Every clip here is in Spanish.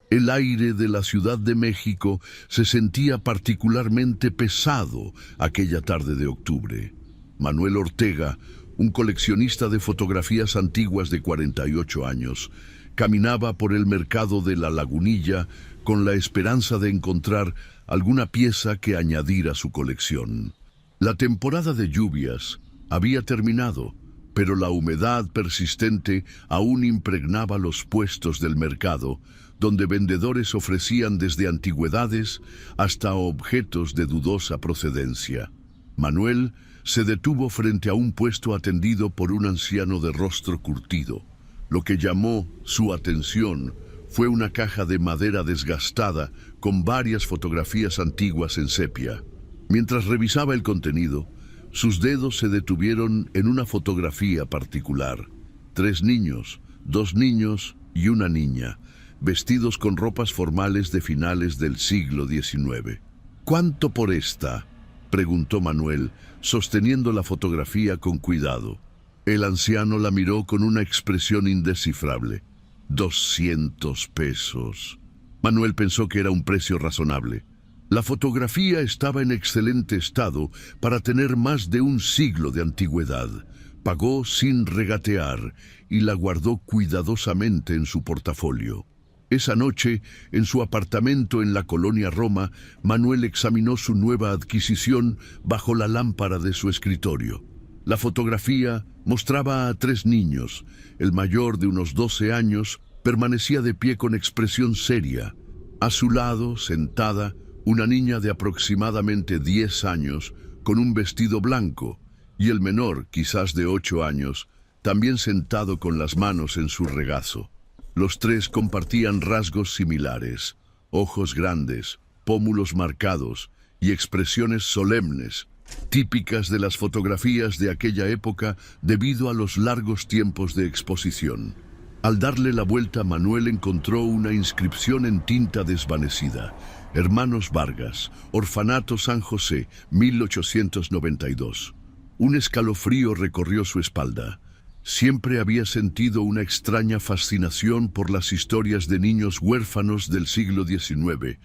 El aire de la Ciudad de México se sentía particularmente pesado aquella tarde de octubre. Manuel Ortega, un coleccionista de fotografías antiguas de 48 años, caminaba por el mercado de La Lagunilla con la esperanza de encontrar alguna pieza que añadir a su colección. La temporada de lluvias había terminado, pero la humedad persistente aún impregnaba los puestos del mercado, donde vendedores ofrecían desde antigüedades hasta objetos de dudosa procedencia. Manuel se detuvo frente a un puesto atendido por un anciano de rostro curtido. Lo que llamó su atención fue una caja de madera desgastada con varias fotografías antiguas en sepia. Mientras revisaba el contenido, sus dedos se detuvieron en una fotografía particular. 3 niños, 2 niños y una niña, vestidos con ropas formales de finales del siglo XIX. ¿Cuánto por esta?, preguntó Manuel, sosteniendo la fotografía con cuidado. El anciano la miró con una expresión indescifrable. 200 pesos. Manuel pensó que era un precio razonable. La fotografía estaba en excelente estado para tener más de un siglo de antigüedad. Pagó sin regatear y la guardó cuidadosamente en su portafolio. Esa noche, en su apartamento en la colonia Roma, Manuel examinó su nueva adquisición bajo la lámpara de su escritorio. La fotografía mostraba a 3 niños. El mayor, de unos 12 años, permanecía de pie con expresión seria. A su lado, sentada, una niña de aproximadamente 10 años, con un vestido blanco, y el menor, quizás de 8 años, también sentado con las manos en su regazo. Los 3 compartían rasgos similares: ojos grandes, pómulos marcados y expresiones solemnes, típicas de las fotografías de aquella época debido a los largos tiempos de exposición. Al darle la vuelta, Manuel encontró una inscripción en tinta desvanecida: Hermanos Vargas, Orfanato San José, 1892. Un escalofrío recorrió su espalda. Siempre había sentido una extraña fascinación por las historias de niños huérfanos del siglo XIX,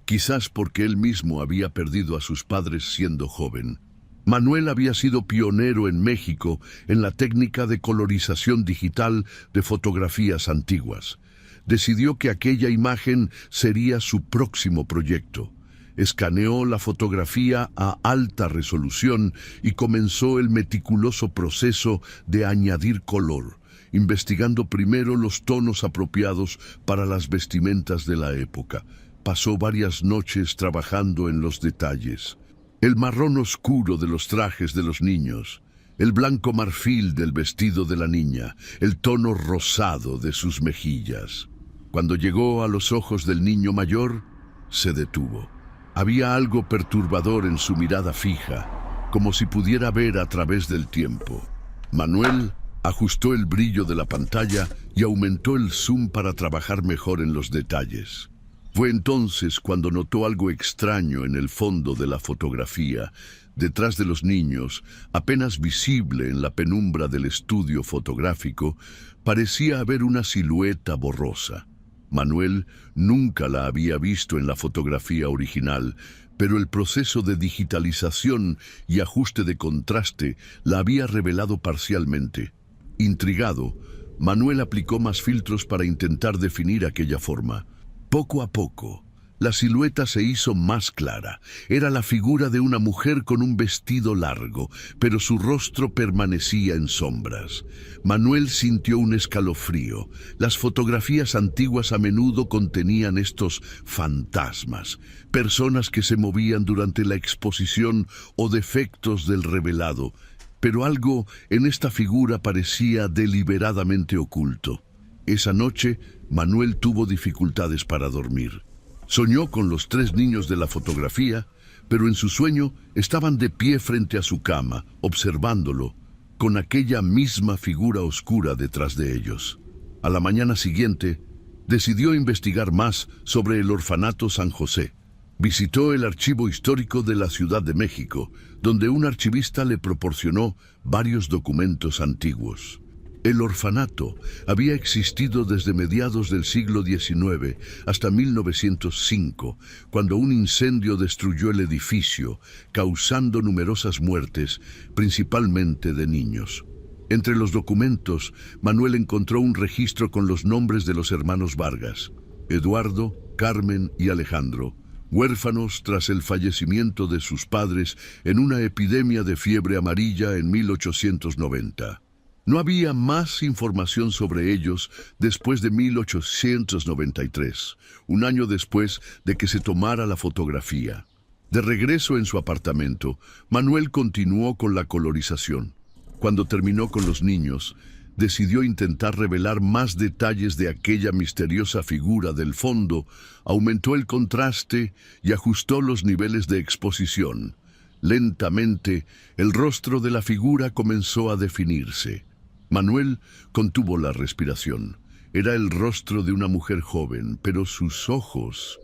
quizás porque él mismo había perdido a sus padres siendo joven. Manuel había sido pionero en México en la técnica de colorización digital de fotografías antiguas. Decidió que aquella imagen sería su próximo proyecto. Escaneó la fotografía a alta resolución y comenzó el meticuloso proceso de añadir color, investigando primero los tonos apropiados para las vestimentas de la época. Pasó varias noches trabajando en los detalles. El marrón oscuro de los trajes de los niños, el blanco marfil del vestido de la niña, el tono rosado de sus mejillas. Cuando llegó a los ojos del niño mayor, se detuvo. Había algo perturbador en su mirada fija, como si pudiera ver a través del tiempo. Manuel ajustó el brillo de la pantalla y aumentó el zoom para trabajar mejor en los detalles. Fue entonces cuando notó algo extraño en el fondo de la fotografía. Detrás de los niños, apenas visible en la penumbra del estudio fotográfico, parecía haber una silueta borrosa. Manuel nunca la había visto en la fotografía original, pero el proceso de digitalización y ajuste de contraste la había revelado parcialmente. Intrigado, Manuel aplicó más filtros para intentar definir aquella forma. Poco a poco, la silueta se hizo más clara. Era la figura de una mujer con un vestido largo, pero su rostro permanecía en sombras. Manuel sintió un escalofrío. Las fotografías antiguas a menudo contenían estos fantasmas, personas que se movían durante la exposición o defectos del revelado. Pero algo en esta figura parecía deliberadamente oculto. Esa noche, Manuel tuvo dificultades para dormir. Soñó con los 3 niños de la fotografía, pero en su sueño estaban de pie frente a su cama, observándolo, con aquella misma figura oscura detrás de ellos. A la mañana siguiente, decidió investigar más sobre el Orfanato San José. Visitó el Archivo Histórico de la Ciudad de México, donde un archivista le proporcionó varios documentos antiguos. El orfanato había existido desde mediados del siglo XIX hasta 1905, cuando un incendio destruyó el edificio, causando numerosas muertes, principalmente de niños. Entre los documentos, Manuel encontró un registro con los nombres de los hermanos Vargas, Eduardo, Carmen y Alejandro, huérfanos tras el fallecimiento de sus padres en una epidemia de fiebre amarilla en 1890. No había más información sobre ellos después de 1893, un año después de que se tomara la fotografía. De regreso en su apartamento, Manuel continuó con la colorización. Cuando terminó con los niños, decidió intentar revelar más detalles de aquella misteriosa figura del fondo, aumentó el contraste y ajustó los niveles de exposición. Lentamente, el rostro de la figura comenzó a definirse. Manuel contuvo la respiración. Era el rostro de una mujer joven, pero sus ojos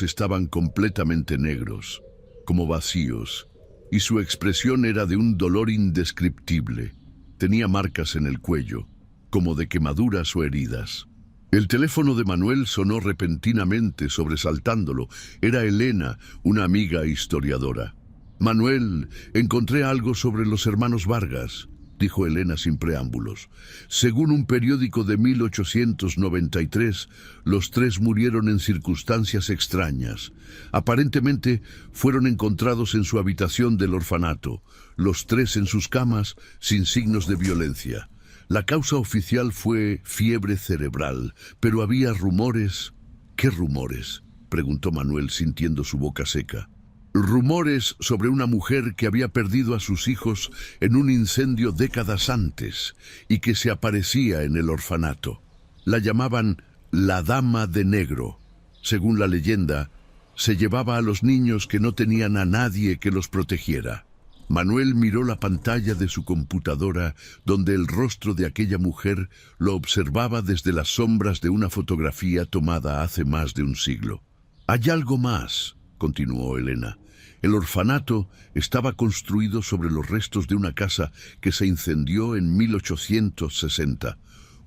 estaban completamente negros, como vacíos, y su expresión era de un dolor indescriptible. Tenía marcas en el cuello, como de quemaduras o heridas. El teléfono de Manuel sonó repentinamente, sobresaltándolo. Era Elena, una amiga historiadora. «Manuel, encontré algo sobre los hermanos Vargas», dijo Elena sin preámbulos. «Según un periódico de 1893, los tres murieron en circunstancias extrañas. Aparentemente fueron encontrados en su habitación del orfanato, los tres en sus camas, sin signos de violencia. La causa oficial fue fiebre cerebral, pero había rumores». «¿Qué rumores?», preguntó Manuel sintiendo su boca seca. «Rumores sobre una mujer que había perdido a sus hijos en un incendio décadas antes y que se aparecía en el orfanato. La llamaban la Dama de Negro. Según la leyenda, se llevaba a los niños que no tenían a nadie que los protegiera». Manuel miró la pantalla de su computadora, donde el rostro de aquella mujer lo observaba desde las sombras de una fotografía tomada hace más de un siglo. «Hay algo más», continuó Elena. «El orfanato estaba construido sobre los restos de una casa que se incendió en 1860.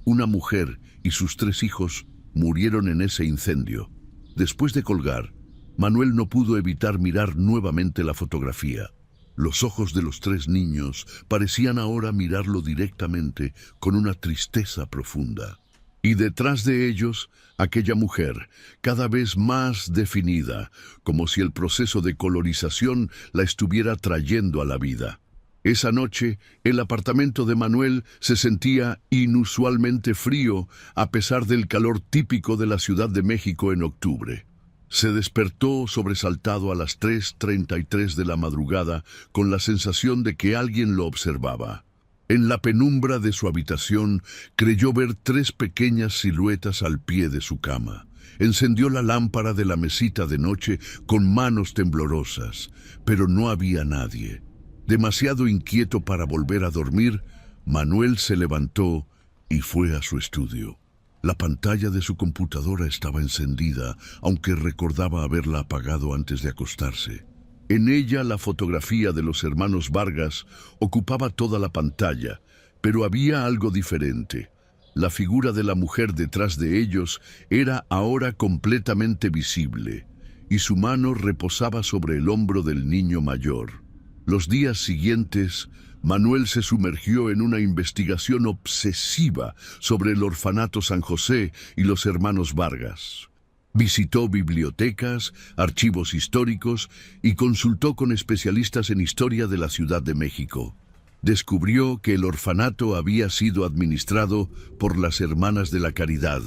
Una mujer y sus 3 hijos murieron en ese incendio». Después de colgar, Manuel no pudo evitar mirar nuevamente la fotografía. Los ojos de los 3 niños parecían ahora mirarlo directamente, con una tristeza profunda. Y detrás de ellos, aquella mujer, cada vez más definida, como si el proceso de colorización la estuviera trayendo a la vida. Esa noche, el apartamento de Manuel se sentía inusualmente frío, a pesar del calor típico de la Ciudad de México en octubre. Se despertó sobresaltado a las 3:33 de la madrugada, con la sensación de que alguien lo observaba. En la penumbra de su habitación, creyó ver 3 pequeñas siluetas al pie de su cama. Encendió la lámpara de la mesita de noche con manos temblorosas, pero no había nadie. Demasiado inquieto para volver a dormir, Manuel se levantó y fue a su estudio. La pantalla de su computadora estaba encendida, aunque recordaba haberla apagado antes de acostarse. En ella la fotografía de los hermanos Vargas ocupaba toda la pantalla, pero había algo diferente. La figura de la mujer detrás de ellos era ahora completamente visible, y su mano reposaba sobre el hombro del niño mayor. Los días siguientes, Manuel se sumergió en una investigación obsesiva sobre el orfanato San José y los hermanos Vargas. Visitó bibliotecas, archivos históricos y consultó con especialistas en historia de la Ciudad de México. Descubrió que el orfanato había sido administrado por las Hermanas de la Caridad,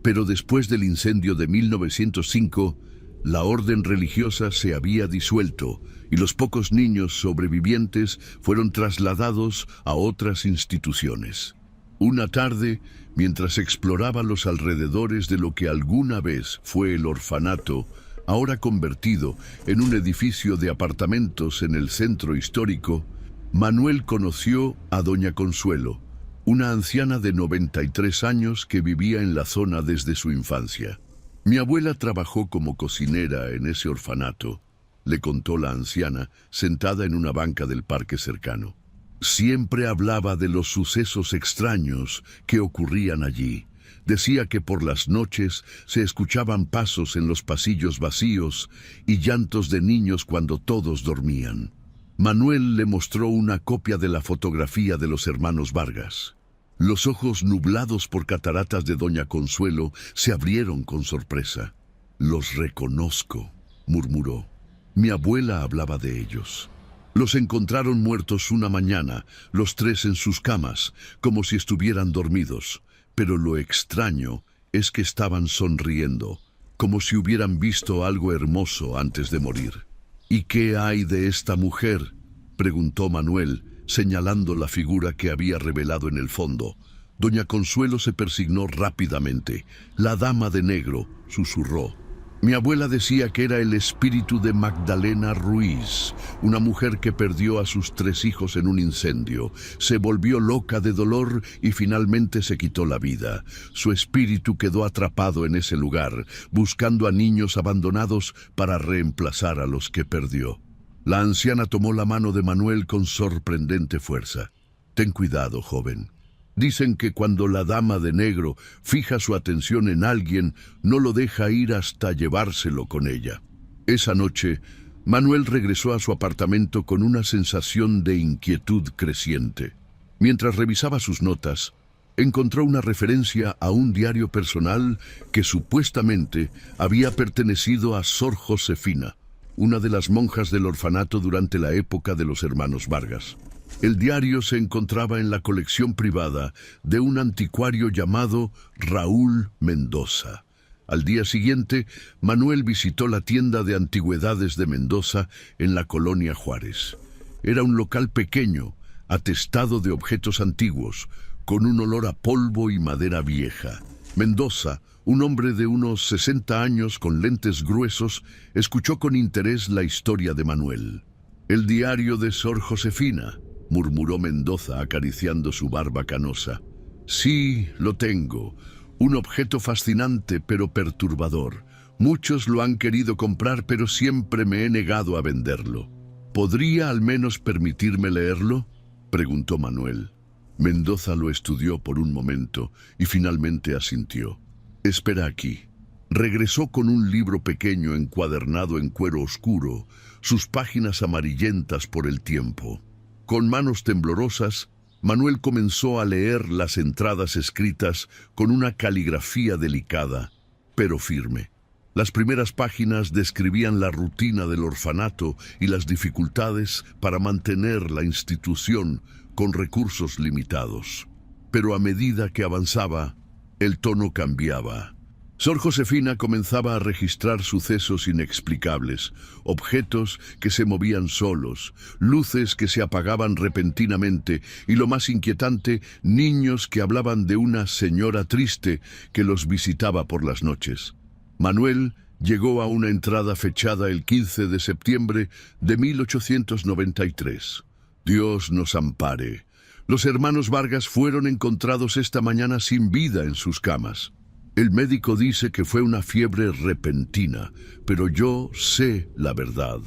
pero después del incendio de 1905, la orden religiosa se había disuelto y los pocos niños sobrevivientes fueron trasladados a otras instituciones. Una tarde, mientras exploraba los alrededores de lo que alguna vez fue el orfanato, ahora convertido en un edificio de apartamentos en el centro histórico, Manuel conoció a doña Consuelo, una anciana de 93 años que vivía en la zona desde su infancia. «Mi abuela trabajó como cocinera en ese orfanato», le contó la anciana, sentada en una banca del parque cercano. Siempre hablaba de los sucesos extraños que ocurrían allí. Decía que por las noches se escuchaban pasos en los pasillos vacíos y llantos de niños cuando todos dormían. Manuel le mostró una copia de la fotografía de los hermanos Vargas. Los ojos nublados por cataratas de doña Consuelo se abrieron con sorpresa. «Los reconozco», murmuró. «Mi abuela hablaba de ellos». Los encontraron muertos una mañana, los tres en sus camas, como si estuvieran dormidos. Pero lo extraño es que estaban sonriendo, como si hubieran visto algo hermoso antes de morir. «¿Y qué hay de esta mujer?», preguntó Manuel, señalando la figura que había revelado en el fondo. Doña Consuelo se persignó rápidamente. «La dama de negro», susurró. «Mi abuela decía que era el espíritu de Magdalena Ruiz, una mujer que perdió a sus 3 hijos en un incendio. Se volvió loca de dolor y finalmente se quitó la vida. Su espíritu quedó atrapado en ese lugar, buscando a niños abandonados para reemplazar a los que perdió». La anciana tomó la mano de Manuel con sorprendente fuerza. «Ten cuidado, joven. Dicen que cuando la dama de negro fija su atención en alguien, no lo deja ir hasta llevárselo con ella». Esa noche, Manuel regresó a su apartamento con una sensación de inquietud creciente. Mientras revisaba sus notas, encontró una referencia a un diario personal que supuestamente había pertenecido a Sor Josefina, una de las monjas del orfanato durante la época de los hermanos Vargas. El diario se encontraba en la colección privada de un anticuario llamado Raúl Mendoza. Al día siguiente, Manuel visitó la tienda de antigüedades de Mendoza en la colonia Juárez. Era un local pequeño, atestado de objetos antiguos, con un olor a polvo y madera vieja. Mendoza, un hombre de unos 60 años con lentes gruesos, escuchó con interés la historia de Manuel. «El diario de Sor Josefina», murmuró Mendoza acariciando su barba canosa. «Sí, lo tengo. Un objeto fascinante pero perturbador. Muchos lo han querido comprar, pero siempre me he negado a venderlo. ¿Podría al menos permitirme leerlo?», preguntó Manuel. Mendoza lo estudió por un momento y finalmente asintió. «Espera aquí». Regresó con un libro pequeño encuadernado en cuero oscuro, sus páginas amarillentas por el tiempo. Con manos temblorosas, Manuel comenzó a leer las entradas escritas con una caligrafía delicada, pero firme. Las primeras páginas describían la rutina del orfanato y las dificultades para mantener la institución con recursos limitados. Pero a medida que avanzaba, el tono cambiaba. Sor Josefina comenzaba a registrar sucesos inexplicables, objetos que se movían solos, luces que se apagaban repentinamente y, lo más inquietante, niños que hablaban de una señora triste que los visitaba por las noches. Manuel llegó a una entrada fechada el 15 de septiembre de 1893. «Dios nos ampare. Los hermanos Vargas fueron encontrados esta mañana sin vida en sus camas. El médico dice que fue una fiebre repentina, pero yo sé la verdad.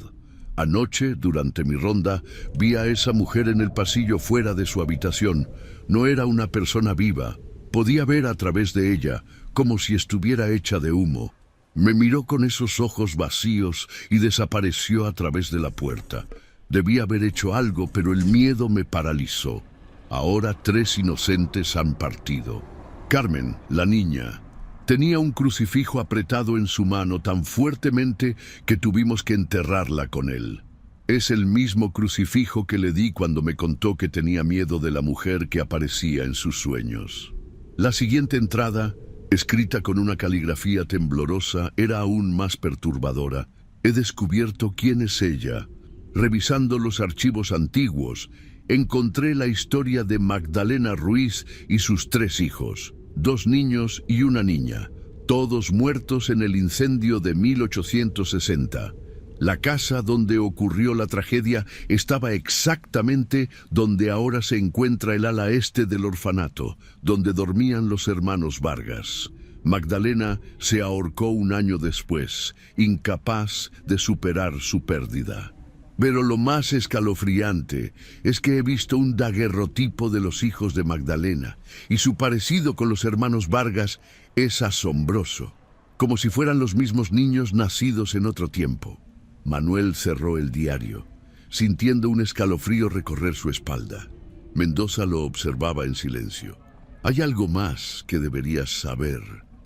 Anoche, durante mi ronda, vi a esa mujer en el pasillo fuera de su habitación. No era una persona viva. Podía ver a través de ella, como si estuviera hecha de humo. Me miró con esos ojos vacíos y desapareció a través de la puerta. Debí haber hecho algo, pero el miedo me paralizó. Ahora 3 inocentes han partido». Carmen, la niña, tenía un crucifijo apretado en su mano tan fuertemente que tuvimos que enterrarla con él. Es el mismo crucifijo que le di cuando me contó que tenía miedo de la mujer que aparecía en sus sueños. La siguiente entrada, escrita con una caligrafía temblorosa, era aún más perturbadora. «He descubierto quién es ella. Revisando los archivos antiguos, encontré la historia de Magdalena Ruiz y sus 3 hijos. 2 niños y una niña, todos muertos en el incendio de 1860. La casa donde ocurrió la tragedia estaba exactamente donde ahora se encuentra el ala este del orfanato, donde dormían los hermanos Vargas. Magdalena se ahorcó un año después, incapaz de superar su pérdida». Pero lo más escalofriante es que he visto un daguerrotipo de los hijos de Magdalena, y su parecido con los hermanos Vargas es asombroso, como si fueran los mismos niños nacidos en otro tiempo. Manuel cerró el diario, sintiendo un escalofrío recorrer su espalda. Mendoza lo observaba en silencio. «Hay algo más que deberías saber»,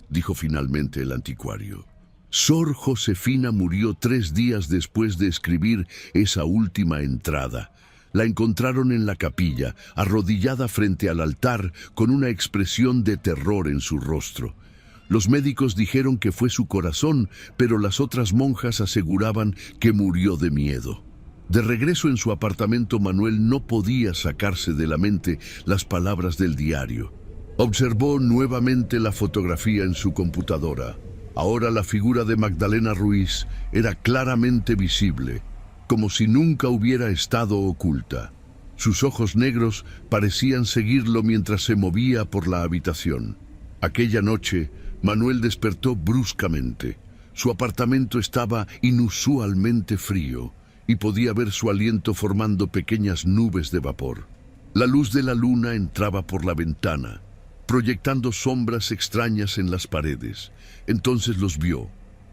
dijo finalmente el anticuario. Sor Josefina murió 3 días después de escribir esa última entrada. La encontraron en la capilla, arrodillada frente al altar, con una expresión de terror en su rostro. Los médicos dijeron que fue su corazón, pero las otras monjas aseguraban que murió de miedo. De regreso en su apartamento, Manuel no podía sacarse de la mente las palabras del diario. Observó nuevamente la fotografía en su computadora. Ahora la figura de Magdalena Ruiz era claramente visible, como si nunca hubiera estado oculta. Sus ojos negros parecían seguirlo mientras se movía por la habitación. Aquella noche, Manuel despertó bruscamente. Su apartamento estaba inusualmente frío y podía ver su aliento formando pequeñas nubes de vapor. La luz de la luna entraba por la ventana, proyectando sombras extrañas en las paredes. Entonces los vio,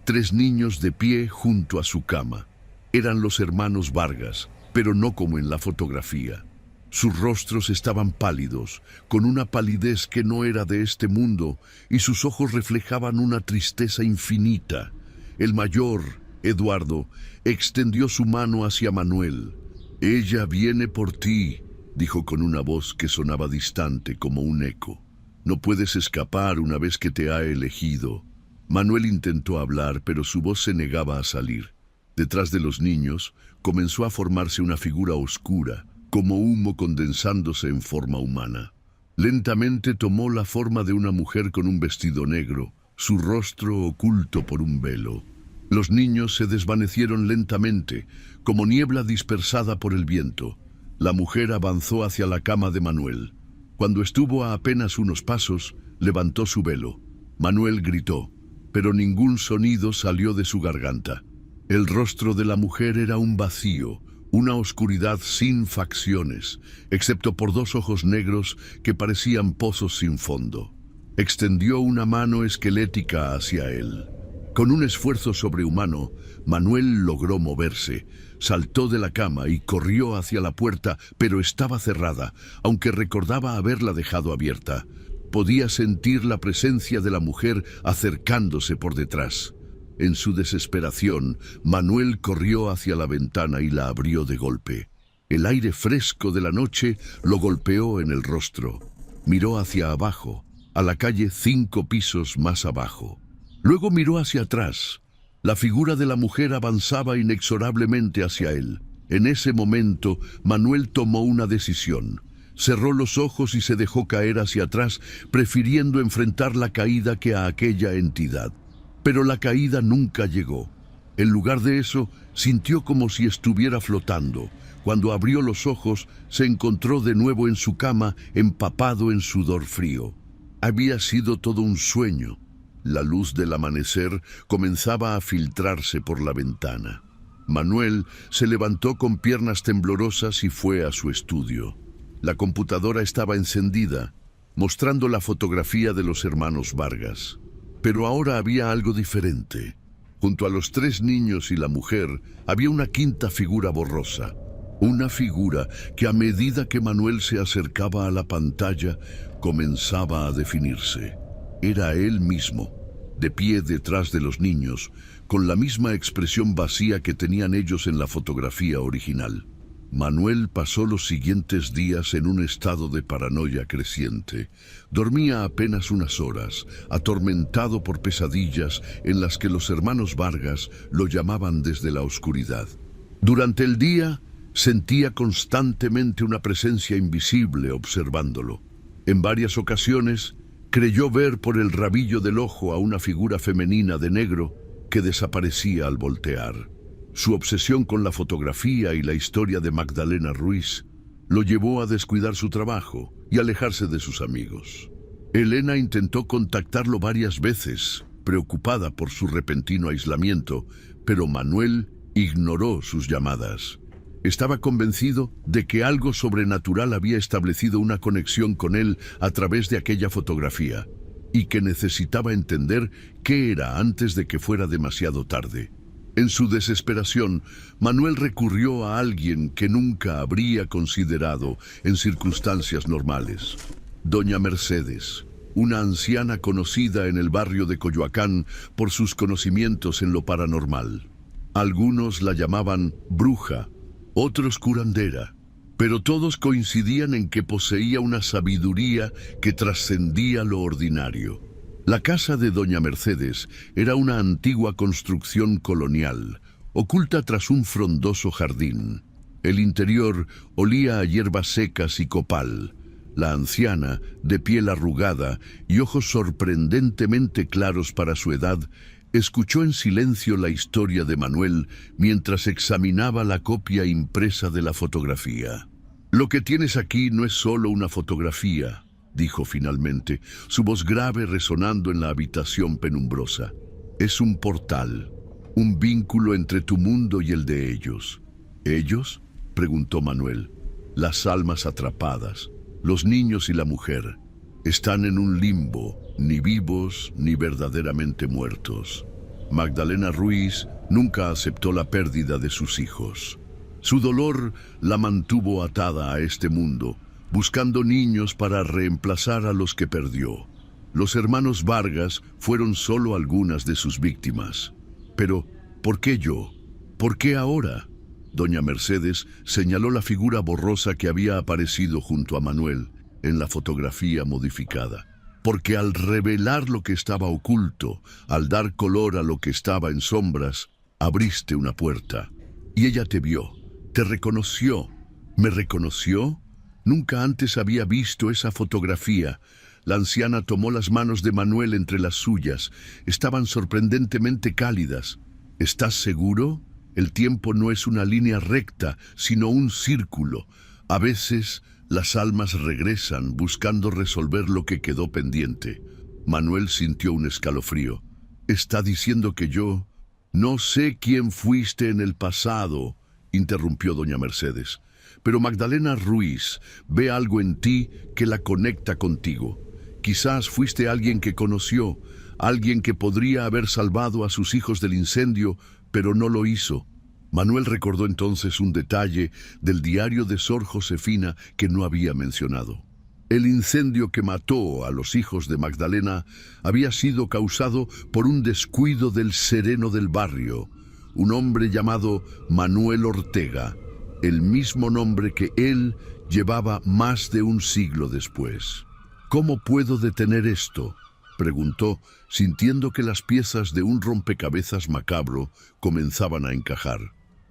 3 niños de pie junto a su cama. Eran los hermanos Vargas, pero no como en la fotografía. Sus rostros estaban pálidos, con una palidez que no era de este mundo, y sus ojos reflejaban una tristeza infinita. El mayor, Eduardo, extendió su mano hacia Manuel. «Ella viene por ti», dijo con una voz que sonaba distante como un eco. «No puedes escapar una vez que te ha elegido». Manuel intentó hablar, pero su voz se negaba a salir. Detrás de los niños comenzó a formarse una figura oscura, como humo condensándose en forma humana. Lentamente tomó la forma de una mujer con un vestido negro, su rostro oculto por un velo. Los niños se desvanecieron lentamente, como niebla dispersada por el viento. La mujer avanzó hacia la cama de Manuel. Cuando estuvo a apenas unos pasos, levantó su velo. Manuel gritó, pero ningún sonido salió de su garganta. El rostro de la mujer era un vacío, una oscuridad sin facciones, excepto por 2 ojos negros que parecían pozos sin fondo. Extendió una mano esquelética hacia él. Con un esfuerzo sobrehumano, Manuel logró moverse, saltó de la cama y corrió hacia la puerta, pero estaba cerrada, aunque recordaba haberla dejado abierta. Podía sentir la presencia de la mujer acercándose por detrás. En su desesperación, Manuel corrió hacia la ventana y la abrió de golpe. El aire fresco de la noche lo golpeó en el rostro. Miró hacia abajo, a la calle 5 pisos más abajo. Luego miró hacia atrás. La figura de la mujer avanzaba inexorablemente hacia él. En ese momento, Manuel tomó una decisión. Cerró los ojos y se dejó caer hacia atrás, prefiriendo enfrentar la caída que a aquella entidad. Pero la caída nunca llegó. En lugar de eso, sintió como si estuviera flotando. Cuando abrió los ojos, se encontró de nuevo en su cama, empapado en sudor frío. Había sido todo un sueño. La luz del amanecer comenzaba a filtrarse por la ventana. Manuel se levantó con piernas temblorosas y fue a su estudio. La computadora estaba encendida, mostrando la fotografía de los hermanos Vargas. Pero ahora había algo diferente. Junto a los 3 niños y la mujer, había una quinta figura borrosa. Una figura que a medida que Manuel se acercaba a la pantalla, comenzaba a definirse. Era él mismo, de pie detrás de los niños, con la misma expresión vacía que tenían ellos en la fotografía original. Manuel pasó los siguientes días en un estado de paranoia creciente. Dormía apenas unas horas, atormentado por pesadillas en las que los hermanos Vargas lo llamaban desde la oscuridad. Durante el día, sentía constantemente una presencia invisible observándolo. En varias ocasiones, creyó ver por el rabillo del ojo a una figura femenina de negro que desaparecía al voltear. Su obsesión con la fotografía y la historia de Magdalena Ruiz lo llevó a descuidar su trabajo y alejarse de sus amigos. Elena intentó contactarlo varias veces, preocupada por su repentino aislamiento, pero Manuel ignoró sus llamadas. Estaba convencido de que algo sobrenatural había establecido una conexión con él a través de aquella fotografía, y que necesitaba entender qué era antes de que fuera demasiado tarde. En su desesperación, Manuel recurrió a alguien que nunca habría considerado en circunstancias normales. Doña Mercedes, una anciana conocida en el barrio de Coyoacán por sus conocimientos en lo paranormal. Algunos la llamaban bruja, otros curandera, pero todos coincidían en que poseía una sabiduría que trascendía lo ordinario. La casa de Doña Mercedes era una antigua construcción colonial, oculta tras un frondoso jardín. El interior olía a hierbas secas y copal. La anciana, de piel arrugada y ojos sorprendentemente claros para su edad, escuchó en silencio la historia de Manuel mientras examinaba la copia impresa de la fotografía. «Lo que tienes aquí no es solo una fotografía», dijo finalmente, su voz grave resonando en la habitación penumbrosa. «Es un portal, un vínculo entre tu mundo y el de ellos». «¿Ellos?», preguntó Manuel. «Las almas atrapadas, los niños y la mujer, están en un limbo, ni vivos ni verdaderamente muertos. Magdalena Ruiz nunca aceptó la pérdida de sus hijos. Su dolor la mantuvo atada a este mundo, buscando niños para reemplazar a los que perdió. Los hermanos Vargas fueron solo algunas de sus víctimas. Pero, ¿por qué yo? ¿Por qué ahora?». Doña Mercedes señaló la figura borrosa que había aparecido junto a Manuel en la fotografía modificada. «Porque al revelar lo que estaba oculto, al dar color a lo que estaba en sombras, abriste una puerta. Y ella te vio, te reconoció». «¿Me reconoció?». Nunca antes había visto esa fotografía. La anciana tomó las manos de Manuel entre las suyas. Estaban sorprendentemente cálidas. «¿Estás seguro? El tiempo no es una línea recta, sino un círculo. A veces las almas regresan buscando resolver lo que quedó pendiente». Manuel sintió un escalofrío. «¿Está diciendo que yo...?» «No sé quién fuiste en el pasado», interrumpió doña Mercedes, «pero Magdalena Ruiz ve algo en ti que la conecta contigo. Quizás fuiste alguien que conoció, alguien que podría haber salvado a sus hijos del incendio, pero no lo hizo». Manuel recordó entonces un detalle del diario de Sor Josefina que no había mencionado. El incendio que mató a los hijos de Magdalena había sido causado por un descuido del sereno del barrio, un hombre llamado Manuel Ortega, el mismo nombre que él llevaba más de un siglo después. «¿Cómo puedo detener esto?», preguntó, sintiendo que las piezas de un rompecabezas macabro comenzaban a encajar.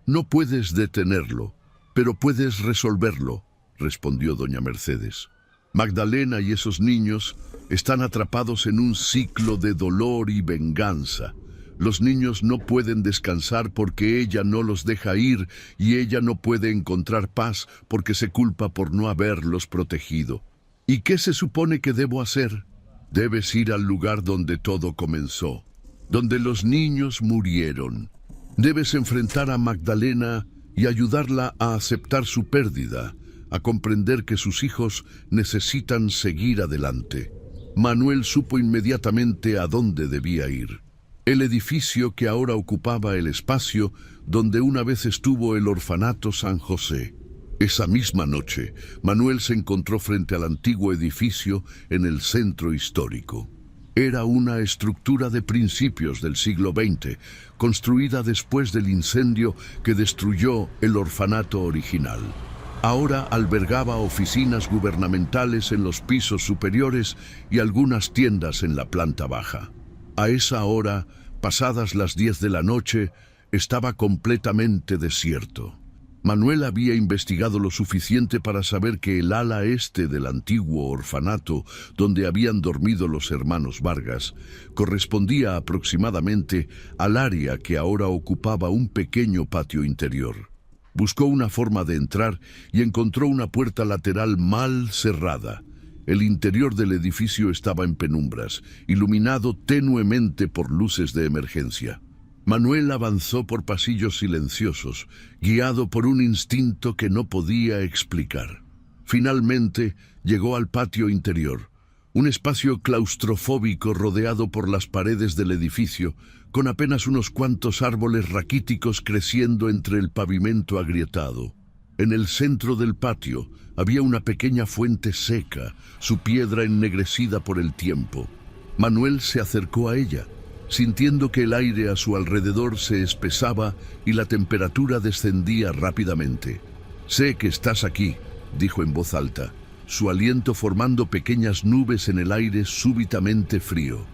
«No puedes detenerlo, pero puedes resolverlo», respondió doña Mercedes. «Magdalena y esos niños están atrapados en un ciclo de dolor y venganza. Los niños no pueden descansar porque ella no los deja ir y ella no puede encontrar paz porque se culpa por no haberlos protegido. ¿Y qué se supone que debo hacer? Debes ir al lugar donde todo comenzó, donde los niños murieron. Debes enfrentar a Magdalena y ayudarla a aceptar su pérdida, a comprender que sus hijos necesitan seguir adelante». Manuel supo inmediatamente a dónde debía ir. El edificio que ahora ocupaba el espacio donde una vez estuvo el orfanato San José. Esa misma noche, Manuel se encontró frente al antiguo edificio en el centro histórico. Era una estructura de principios del siglo XX, construida después del incendio que destruyó el orfanato original. Ahora albergaba oficinas gubernamentales en los pisos superiores y algunas tiendas en la planta baja. A esa hora, pasadas las 10 de la noche, estaba completamente desierto. Manuel había investigado lo suficiente para saber que el ala este del antiguo orfanato, donde habían dormido los hermanos Vargas, correspondía aproximadamente al área que ahora ocupaba un pequeño patio interior. Buscó una forma de entrar y encontró una puerta lateral mal cerrada. El interior del edificio estaba en penumbras, iluminado tenuemente por luces de emergencia. Manuel avanzó por pasillos silenciosos, guiado por un instinto que no podía explicar. Finalmente llegó al patio interior, un espacio claustrofóbico rodeado por las paredes del edificio, con apenas unos cuantos árboles raquíticos creciendo entre el pavimento agrietado. En el centro del patio había una pequeña fuente seca, su piedra ennegrecida por el tiempo. Manuel se acercó a ella, sintiendo que el aire a su alrededor se espesaba y la temperatura descendía rápidamente. «Sé que estás aquí», dijo en voz alta, su aliento formando pequeñas nubes en el aire súbitamente frío.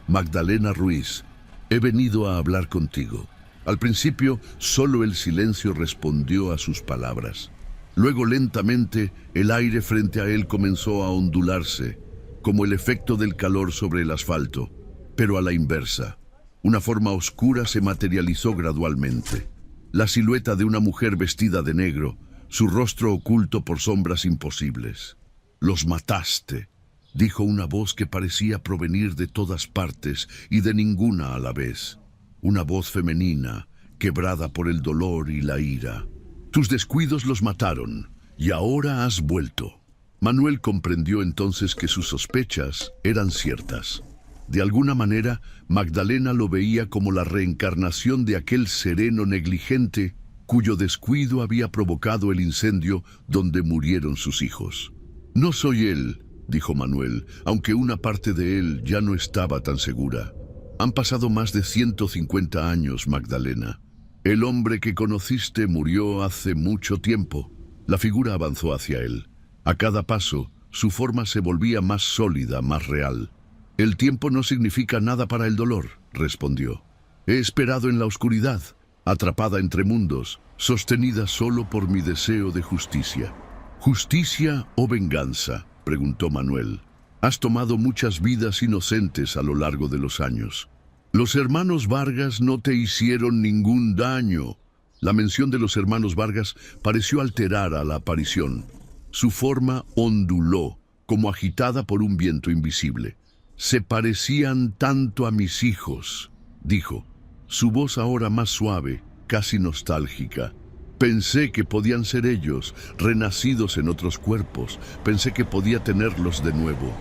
«Magdalena Ruiz, he venido a hablar contigo». Al principio, solo el silencio respondió a sus palabras. Luego, lentamente, el aire frente a él comenzó a ondularse, como el efecto del calor sobre el asfalto, pero a la inversa. Una forma oscura se materializó gradualmente. La silueta de una mujer vestida de negro, su rostro oculto por sombras imposibles. «Los mataste», dijo una voz que parecía provenir de todas partes y de ninguna a la vez. Una voz femenina, quebrada por el dolor y la ira. «Tus descuidos los mataron, y ahora has vuelto». Manuel comprendió entonces que sus sospechas eran ciertas. De alguna manera, Magdalena lo veía como la reencarnación de aquel sereno negligente cuyo descuido había provocado el incendio donde murieron sus hijos. «No soy él», dijo Manuel, aunque una parte de él ya no estaba tan segura. «Han pasado más de 150 años, Magdalena. El hombre que conociste murió hace mucho tiempo». La figura avanzó hacia él. A cada paso, su forma se volvía más sólida, más real. «El tiempo no significa nada para el dolor», respondió. «He esperado en la oscuridad, atrapada entre mundos, sostenida solo por mi deseo de justicia». «¿Justicia o venganza?», preguntó Manuel. «Has tomado muchas vidas inocentes a lo largo de los años. Los hermanos Vargas no te hicieron ningún daño». La mención de los hermanos Vargas pareció alterar a la aparición. Su forma onduló, como agitada por un viento invisible. «Se parecían tanto a mis hijos», dijo, su voz ahora más suave, casi nostálgica. «Pensé que podían ser ellos, renacidos en otros cuerpos. Pensé que podía tenerlos de nuevo.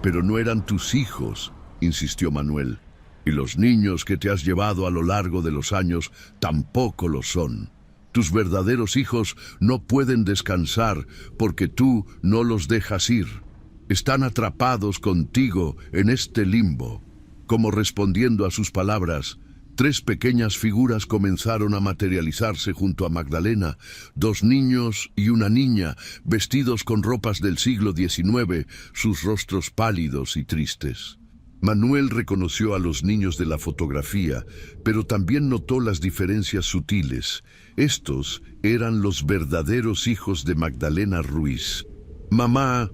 Pero no eran tus hijos», insistió Manuel. «Y los niños que te has llevado a lo largo de los años tampoco lo son. Tus verdaderos hijos no pueden descansar porque tú no los dejas ir. Están atrapados contigo en este limbo». Como respondiendo a sus palabras, 3 pequeñas figuras comenzaron a materializarse junto a Magdalena, 2 niños y una niña, vestidos con ropas del siglo XIX, sus rostros pálidos y tristes. Manuel reconoció a los niños de la fotografía, pero también notó las diferencias sutiles. Estos eran los verdaderos hijos de Magdalena Ruiz. «Mamá»,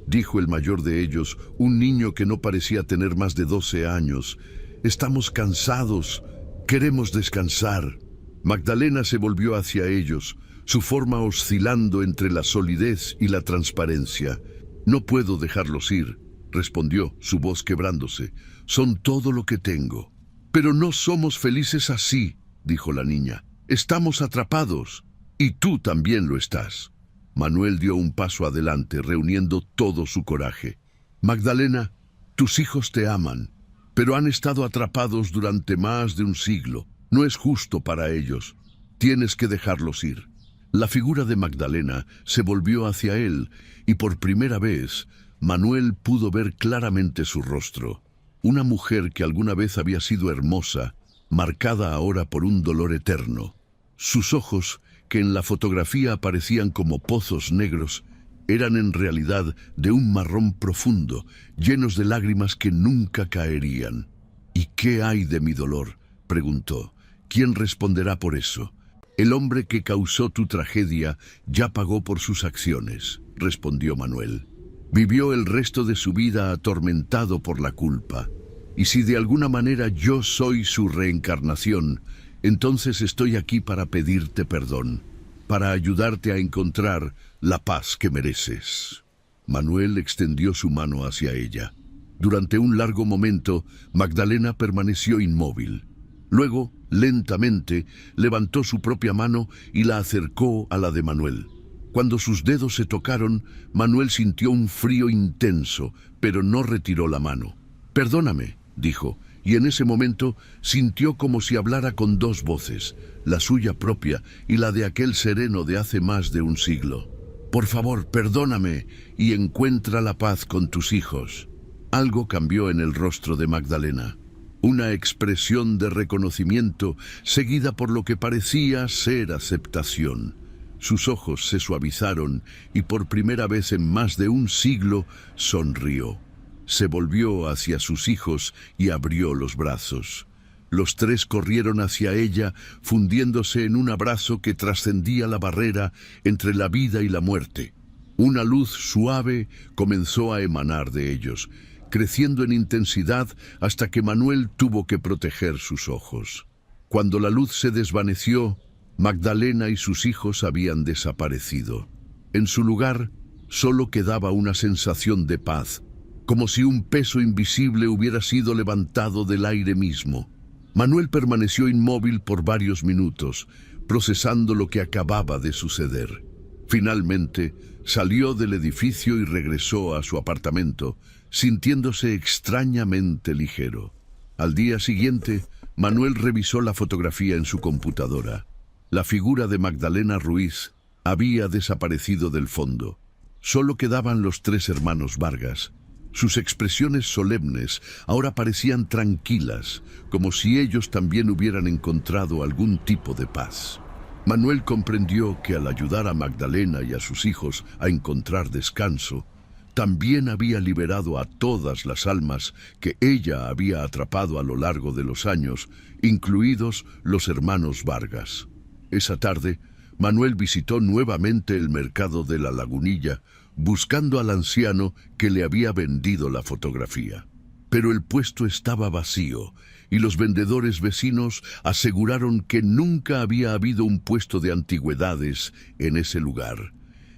dijo el mayor de ellos, un niño que no parecía tener más de 12 años, «estamos cansados, queremos descansar». Magdalena se volvió hacia ellos, su forma oscilando entre la solidez y la transparencia. «No puedo dejarlos ir», respondió, su voz quebrándose. «Son todo lo que tengo». «Pero no somos felices así», dijo la niña. «Estamos atrapados, y tú también lo estás». Manuel dio un paso adelante, reuniendo todo su coraje. «Magdalena, tus hijos te aman, pero han estado atrapados durante más de un siglo. No es justo para ellos. Tienes que dejarlos ir». La figura de Magdalena se volvió hacia él, y por primera vez, Manuel pudo ver claramente su rostro. Una mujer que alguna vez había sido hermosa, marcada ahora por un dolor eterno. Sus ojos, que en la fotografía aparecían como pozos negros, eran en realidad de un marrón profundo, llenos de lágrimas que nunca caerían. «¿Y qué hay de mi dolor?», preguntó. «¿Quién responderá por eso? El hombre que causó tu tragedia ya pagó por sus acciones», respondió Manuel. «Vivió el resto de su vida atormentado por la culpa. Y si de alguna manera yo soy su reencarnación, entonces estoy aquí para pedirte perdón, para ayudarte a encontrar la paz que mereces». Manuel extendió su mano hacia ella. Durante un largo momento, Magdalena permaneció inmóvil. Luego, lentamente, levantó su propia mano y la acercó a la de Manuel. Cuando sus dedos se tocaron, Manuel sintió un frío intenso, pero no retiró la mano. «Perdóname», dijo, y en ese momento sintió como si hablara con dos voces, la suya propia y la de aquel sereno de hace más de un siglo. «Por favor, perdóname y encuentra la paz con tus hijos». Algo cambió en el rostro de Magdalena. Una expresión de reconocimiento seguida por lo que parecía ser aceptación. Sus ojos se suavizaron y por primera vez en más de un siglo sonrió. Se volvió hacia sus hijos y abrió los brazos. Los tres corrieron hacia ella, fundiéndose en un abrazo que trascendía la barrera entre la vida y la muerte. Una luz suave comenzó a emanar de ellos, creciendo en intensidad hasta que Manuel tuvo que proteger sus ojos. Cuando la luz se desvaneció, Magdalena y sus hijos habían desaparecido. En su lugar, solo quedaba una sensación de paz, como si un peso invisible hubiera sido levantado del aire mismo. Manuel permaneció inmóvil por varios minutos, procesando lo que acababa de suceder. Finalmente, salió del edificio y regresó a su apartamento, sintiéndose extrañamente ligero. Al día siguiente, Manuel revisó la fotografía en su computadora. La figura de Magdalena Ruiz había desaparecido del fondo. Solo quedaban los tres hermanos Vargas. Sus expresiones solemnes ahora parecían tranquilas, como si ellos también hubieran encontrado algún tipo de paz. Manuel comprendió que al ayudar a Magdalena y a sus hijos a encontrar descanso, también había liberado a todas las almas que ella había atrapado a lo largo de los años, incluidos los hermanos Vargas. Esa tarde, Manuel visitó nuevamente el mercado de la Lagunilla, buscando al anciano que le había vendido la fotografía. Pero el puesto estaba vacío, y los vendedores vecinos aseguraron que nunca había habido un puesto de antigüedades en ese lugar.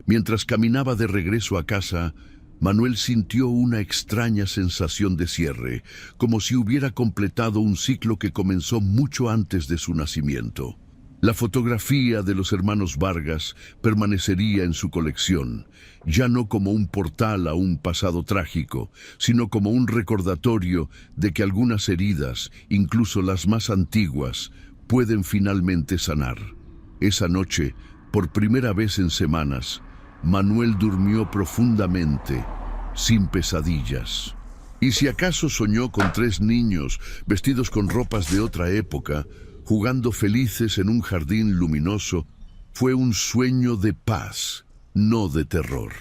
Mientras caminaba de regreso a casa, Manuel sintió una extraña sensación de cierre, como si hubiera completado un ciclo que comenzó mucho antes de su nacimiento. La fotografía de los hermanos Vargas permanecería en su colección, ya no como un portal a un pasado trágico, sino como un recordatorio de que algunas heridas, incluso las más antiguas, pueden finalmente sanar. Esa noche, por primera vez en semanas, Manuel durmió profundamente, sin pesadillas. Y si acaso soñó con tres niños vestidos con ropas de otra época, jugando felices en un jardín luminoso, fue un sueño de paz, no de terror.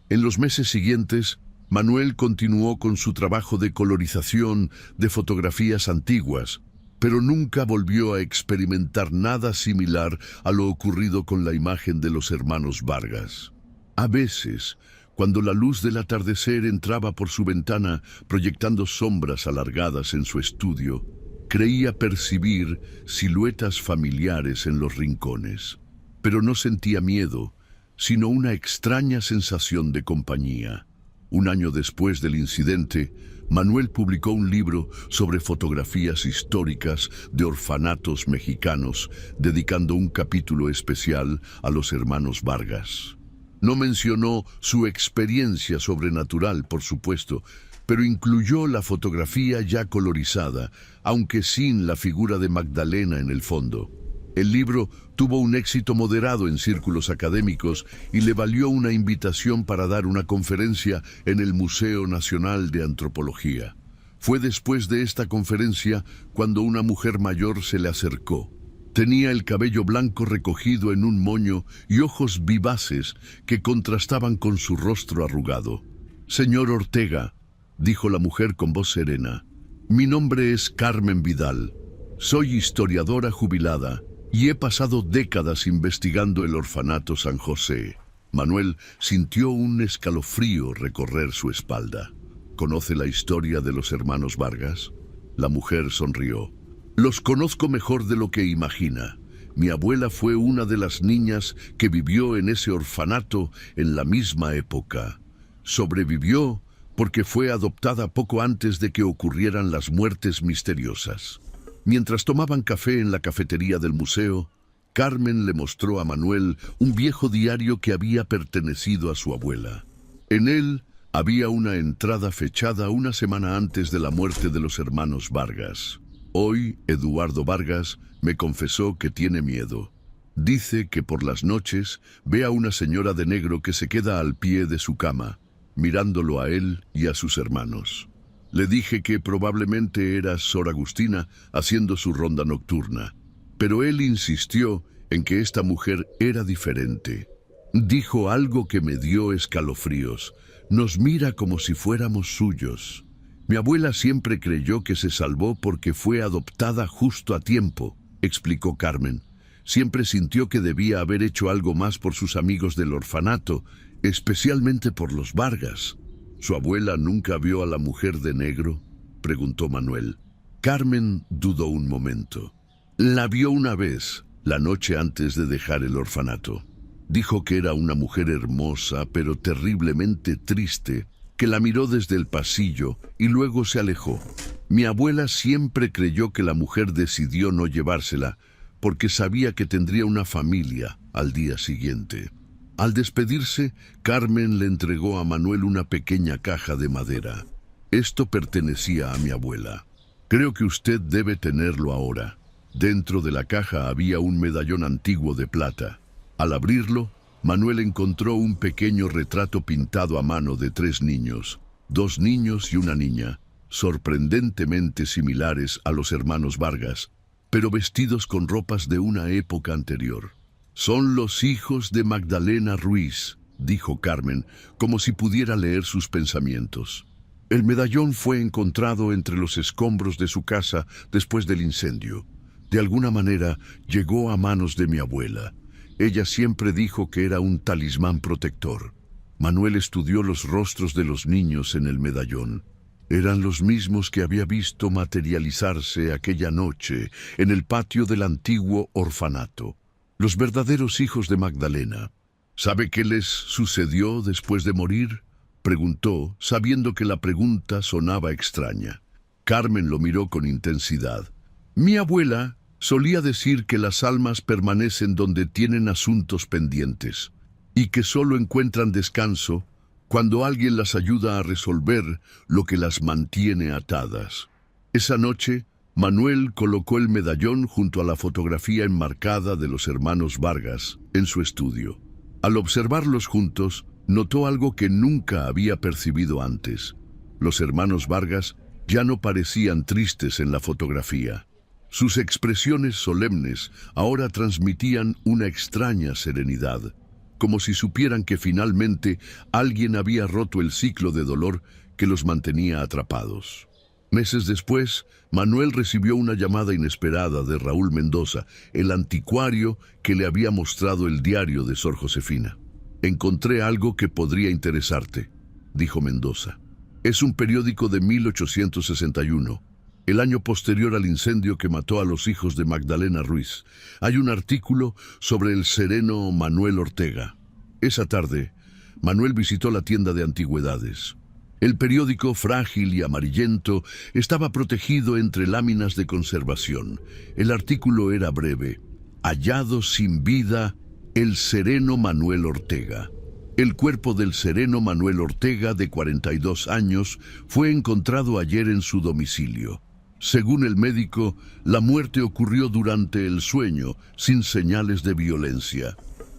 En los meses siguientes, Manuel continuó con su trabajo de colorización de fotografías antiguas, pero nunca volvió a experimentar nada similar a lo ocurrido con la imagen de los hermanos Vargas. A veces, cuando la luz del atardecer entraba por su ventana proyectando sombras alargadas en su estudio, creía percibir siluetas familiares en los rincones, pero no sentía miedo, sino una extraña sensación de compañía. Un año después del incidente, Manuel publicó un libro sobre fotografías históricas de orfanatos mexicanos, dedicando un capítulo especial a los hermanos Vargas. No mencionó su experiencia sobrenatural, por supuesto, pero incluyó la fotografía ya colorizada, aunque sin la figura de Magdalena en el fondo. El libro tuvo un éxito moderado en círculos académicos y le valió una invitación para dar una conferencia en el Museo Nacional de Antropología. Fue después de esta conferencia cuando una mujer mayor se le acercó. Tenía el cabello blanco recogido en un moño y ojos vivaces que contrastaban con su rostro arrugado. «Señor Ortega», dijo la mujer con voz serena, «mi nombre es Carmen Vidal. Soy historiadora jubilada y he pasado décadas investigando el orfanato San José». Manuel sintió un escalofrío recorrer su espalda. «¿Conoce la historia de los hermanos Vargas?». La mujer sonrió. «Los conozco mejor de lo que imagina. Mi abuela fue una de las niñas que vivió en ese orfanato en la misma época. Sobrevivió porque fue adoptada poco antes de que ocurrieran las muertes misteriosas». Mientras tomaban café en la cafetería del museo, Carmen le mostró a Manuel un viejo diario que había pertenecido a su abuela. En él había una entrada fechada una semana antes de la muerte de los hermanos Vargas. Hoy, Eduardo Vargas me confesó que tiene miedo. Dice que por las noches ve a una señora de negro que se queda al pie de su cama, mirándolo a él y a sus hermanos. Le dije que probablemente era Sor Agustina haciendo su ronda nocturna, pero él insistió en que esta mujer era diferente. Dijo algo que me dio escalofríos. Nos mira como si fuéramos suyos. Mi abuela siempre creyó que se salvó porque fue adoptada justo a tiempo, explicó Carmen. Siempre sintió que debía haber hecho algo más por sus amigos del orfanato, especialmente por los Vargas. ¿Su abuela nunca vio a la mujer de negro?, preguntó Manuel. Carmen dudó un momento. La vio una vez, la noche antes de dejar el orfanato. Dijo que era una mujer hermosa, pero terriblemente triste, que la miró desde el pasillo y luego se alejó. Mi abuela siempre creyó que la mujer decidió no llevársela, porque sabía que tendría una familia al día siguiente. Al despedirse, Carmen le entregó a Manuel una pequeña caja de madera. Esto pertenecía a mi abuela. Creo que usted debe tenerlo ahora. Dentro de la caja había un medallón antiguo de plata. Al abrirlo, Manuel encontró un pequeño retrato pintado a mano de 3 niños, 2 niños y una niña, sorprendentemente similares a los hermanos Vargas, pero vestidos con ropas de una época anterior. Son los hijos de Magdalena Ruiz, dijo Carmen, como si pudiera leer sus pensamientos. El medallón fue encontrado entre los escombros de su casa después del incendio. De alguna manera, llegó a manos de mi abuela. Ella siempre dijo que era un talismán protector. Manuel estudió los rostros de los niños en el medallón. Eran los mismos que había visto materializarse aquella noche en el patio del antiguo orfanato. Los verdaderos hijos de Magdalena. ¿Sabe qué les sucedió después de morir?, preguntó, sabiendo que la pregunta sonaba extraña. Carmen lo miró con intensidad. Mi abuela solía decir que las almas permanecen donde tienen asuntos pendientes y que solo encuentran descanso cuando alguien las ayuda a resolver lo que las mantiene atadas. Esa noche, Manuel colocó el medallón junto a la fotografía enmarcada de los hermanos Vargas en su estudio. Al observarlos juntos, notó algo que nunca había percibido antes. Los hermanos Vargas ya no parecían tristes en la fotografía. Sus expresiones solemnes ahora transmitían una extraña serenidad, como si supieran que finalmente alguien había roto el ciclo de dolor que los mantenía atrapados. Meses después, Manuel recibió una llamada inesperada de Raúl Mendoza, el anticuario que le había mostrado el diario de Sor Josefina. «Encontré algo que podría interesarte», dijo Mendoza. «Es un periódico de 1861, el año posterior al incendio que mató a los hijos de Magdalena Ruiz. Hay un artículo sobre el sereno Manuel Ortega». Esa tarde, Manuel visitó la tienda de antigüedades. El periódico, frágil y amarillento, estaba protegido entre láminas de conservación. El artículo era breve. «Hallado sin vida, el sereno Manuel Ortega». El cuerpo del sereno Manuel Ortega, de 42 años, fue encontrado ayer en su domicilio. Según el médico, la muerte ocurrió durante el sueño, sin señales de violencia.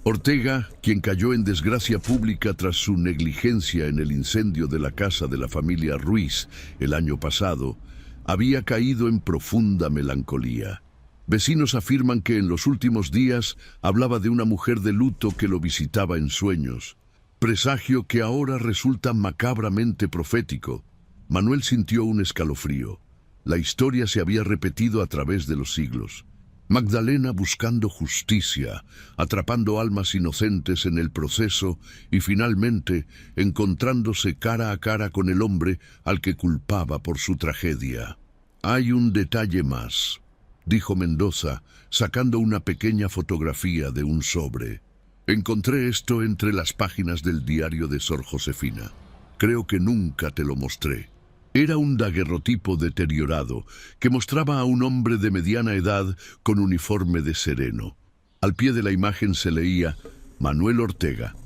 Ortega, quien cayó en desgracia pública tras su negligencia en el incendio de la casa de la familia Ruiz el año pasado, había caído en profunda melancolía. Vecinos afirman que en los últimos días hablaba de una mujer de luto que lo visitaba en sueños, presagio que ahora resulta macabramente profético. Manuel sintió un escalofrío. La historia se había repetido a través de los siglos. Magdalena buscando justicia, atrapando almas inocentes en el proceso y finalmente encontrándose cara a cara con el hombre al que culpaba por su tragedia. «Hay un detalle más», dijo Mendoza, sacando una pequeña fotografía de un sobre. «Encontré esto entre las páginas del diario de Sor Josefina. Creo que nunca te lo mostré». Era un daguerrotipo deteriorado que mostraba a un hombre de mediana edad con uniforme de sereno. Al pie de la imagen se leía Manuel Ortega,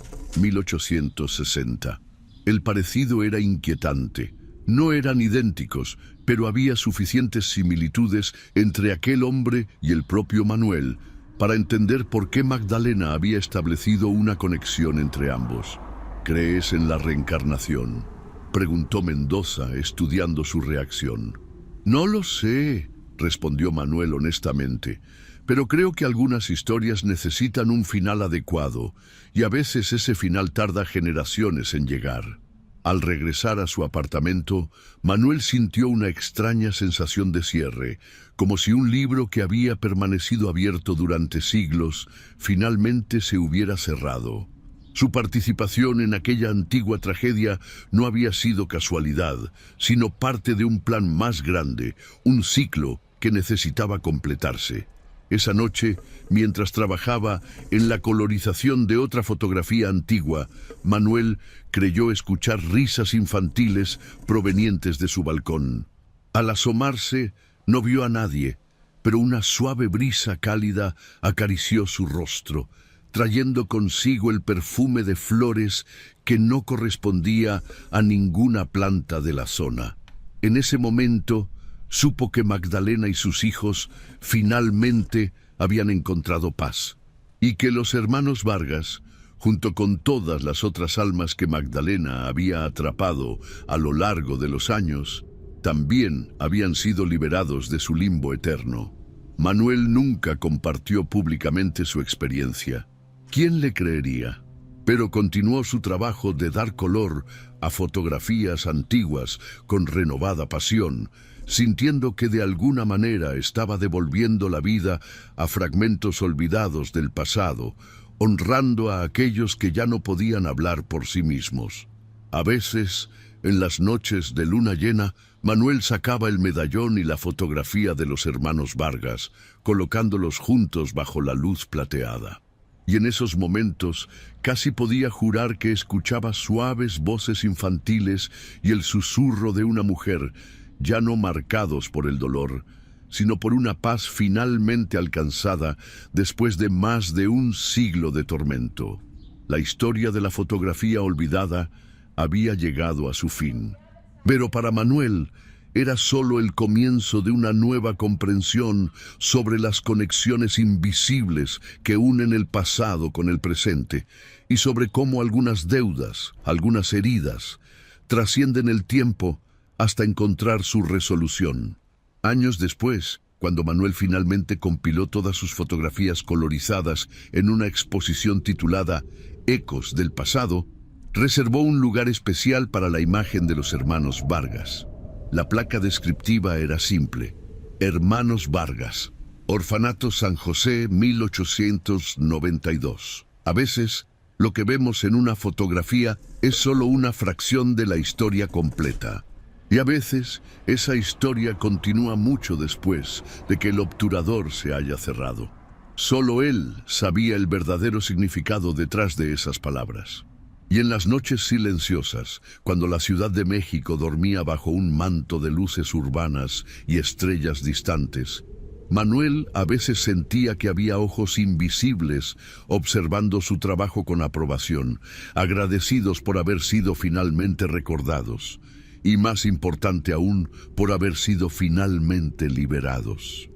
1860. El parecido era inquietante. No eran idénticos, pero había suficientes similitudes entre aquel hombre y el propio Manuel para entender por qué Magdalena había establecido una conexión entre ambos. ¿Crees en la reencarnación?, preguntó Mendoza, estudiando su reacción. No lo sé, respondió Manuel honestamente, pero creo que algunas historias necesitan un final adecuado, y a veces ese final tarda generaciones en llegar. Al regresar a su apartamento, Manuel sintió una extraña sensación de cierre, como si un libro que había permanecido abierto durante siglos finalmente se hubiera cerrado. Su participación en aquella antigua tragedia no había sido casualidad, sino parte de un plan más grande, un ciclo que necesitaba completarse. Esa noche, mientras trabajaba en la colorización de otra fotografía antigua, Manuel creyó escuchar risas infantiles provenientes de su balcón. Al asomarse, no vio a nadie, pero una suave brisa cálida acarició su rostro, trayendo consigo el perfume de flores que no correspondía a ninguna planta de la zona. En ese momento, supo que Magdalena y sus hijos finalmente habían encontrado paz, y que los hermanos Vargas, junto con todas las otras almas que Magdalena había atrapado a lo largo de los años, también habían sido liberados de su limbo eterno. Manuel nunca compartió públicamente su experiencia. ¿Quién le creería? Pero continuó su trabajo de dar color a fotografías antiguas con renovada pasión, sintiendo que de alguna manera estaba devolviendo la vida a fragmentos olvidados del pasado, honrando a aquellos que ya no podían hablar por sí mismos. A veces, en las noches de luna llena, Manuel sacaba el medallón y la fotografía de los hermanos Vargas, colocándolos juntos bajo la luz plateada. Y en esos momentos casi podía jurar que escuchaba suaves voces infantiles y el susurro de una mujer, ya no marcados por el dolor, sino por una paz finalmente alcanzada después de más de un siglo de tormento. La historia de la fotografía olvidada había llegado a su fin. Pero para Manuel era solo el comienzo de una nueva comprensión sobre las conexiones invisibles que unen el pasado con el presente y sobre cómo algunas deudas, algunas heridas, trascienden el tiempo hasta encontrar su resolución. Años después, cuando Manuel finalmente compiló todas sus fotografías colorizadas en una exposición titulada Ecos del Pasado, reservó un lugar especial para la imagen de los hermanos Vargas. La placa descriptiva era simple: Hermanos Vargas, Orfanato San José, 1892. A veces, lo que vemos en una fotografía es solo una fracción de la historia completa. Y a veces, esa historia continúa mucho después de que el obturador se haya cerrado. Solo él sabía el verdadero significado detrás de esas palabras. Y en las noches silenciosas, cuando la Ciudad de México dormía bajo un manto de luces urbanas y estrellas distantes, Manuel a veces sentía que había ojos invisibles observando su trabajo con aprobación, agradecidos por haber sido finalmente recordados, y más importante aún, por haber sido finalmente liberados.